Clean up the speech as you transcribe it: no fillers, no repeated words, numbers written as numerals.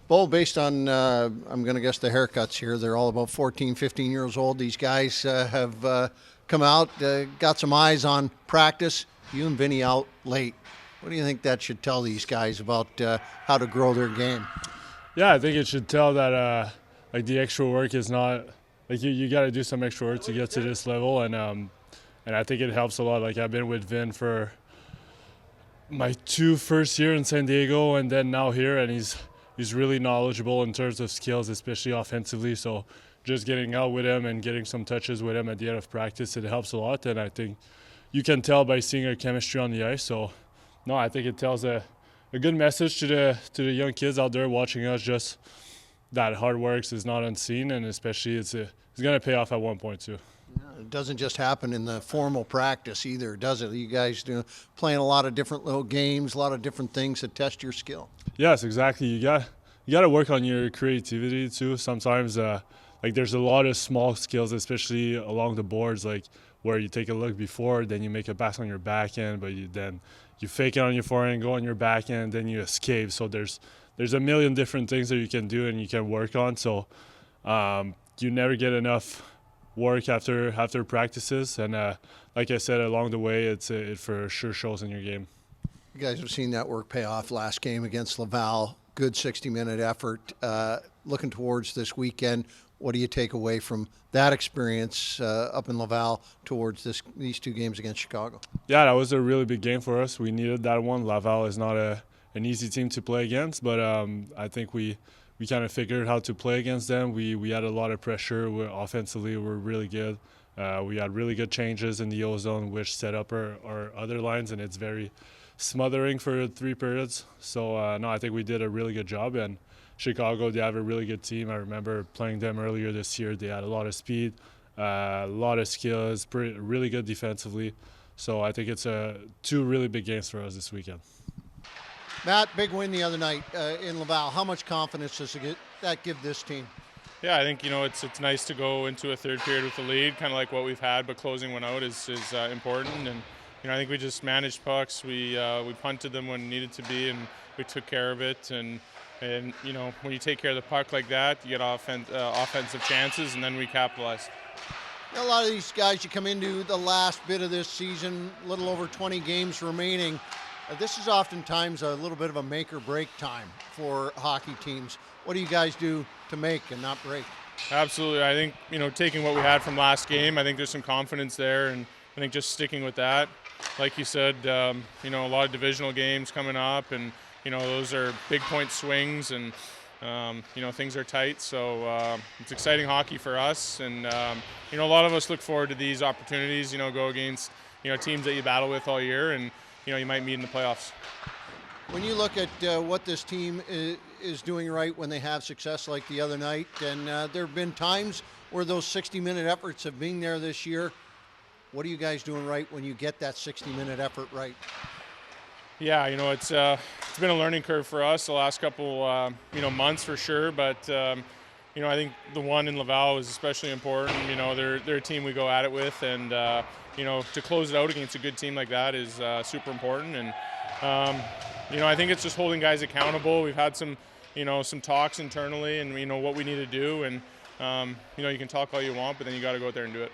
Bo, based on, I'm going to guess the haircuts here, they're all about 14, 15 years old. These guys have come out, got some eyes on practice. You and Vinny out late. What do you think that should tell these guys about how to grow their game? Yeah, I think it should tell that like the extra work is not like you got to do some extra work to get to this level, and I think it helps a lot. Like I've been with Vin for my first year in San Diego, and then now here, and he's really knowledgeable in terms of skills, especially offensively. So just getting out with him and getting some touches with him at the end of practice, it helps a lot. And I think you can tell by seeing our chemistry on the ice. So no, I think it tells a good message to the young kids out there watching us. Just that hard work is not unseen, and especially it's going to pay off at one point too. It doesn't just happen in the formal practice either, does it? You guys playing a lot of different little games, a lot of different things that test your skill. Yes, exactly. You got to work on your creativity too. Sometimes, like there's a lot of small skills, especially along the boards, like where you take a look before, then you make a pass on your backhand, but you fake it on your forehand, go on your backhand, then you escape. So there's a million different things that you can do and you can work on. So you never get enough work after practices, and like I said, along the way, it for sure shows in your game. You guys have seen that work pay off last game against Laval. Good 60-minute effort. Looking towards this weekend, what do you take away from that experience up in Laval towards these two games against Chicago? Yeah, that was a really big game for us. We needed that one. Laval is not an easy team to play against, but I think we kind of figured how to play against them. We had a lot of pressure. Offensively, we're really good. We had really good changes in the O-zone, which set up our other lines, and it's very smothering for 3 periods. So, no, I think we did a really good job. And Chicago, they have a really good team. I remember playing them earlier this year. They had a lot of speed, a lot of skills, really good defensively. So I think it's 2 really big games for us this weekend. Matt, big win the other night in Laval. How much confidence does that give this team? Yeah, I think it's nice to go into a third period with the lead, kind of like what we've had, but closing one out is important. And I think we just managed pucks. We punted them when needed to be, and we took care of it. And when you take care of the puck like that, you get offensive chances, and then we capitalize. A lot of these guys, you come into the last bit of this season, a little over 20 games remaining. This is oftentimes a little bit of a make or break time for hockey teams. What do you guys do to make and not break? Absolutely. I think, taking what we had from last game, I think there's some confidence there, and I think just sticking with that. Like you said, a lot of divisional games coming up, and, those are big point swings, and, things are tight. So it's exciting hockey for us, and, a lot of us look forward to these opportunities, go against, teams that you battle with all year, and, you might meet in the playoffs. When you look at what this team is doing right when they have success like the other night, and there have been times where those 60-minute efforts have been there this year, what are you guys doing right when you get that 60-minute effort right? Yeah, it's been a learning curve for us the last couple months for sure, but I think the one in Laval is especially important. They're a team we go at it with, and to close it out against a good team like that is super important. And I think it's just holding guys accountable. We've had some talks internally, and what we need to do. And you can talk all you want, but then you got to go out there and do it.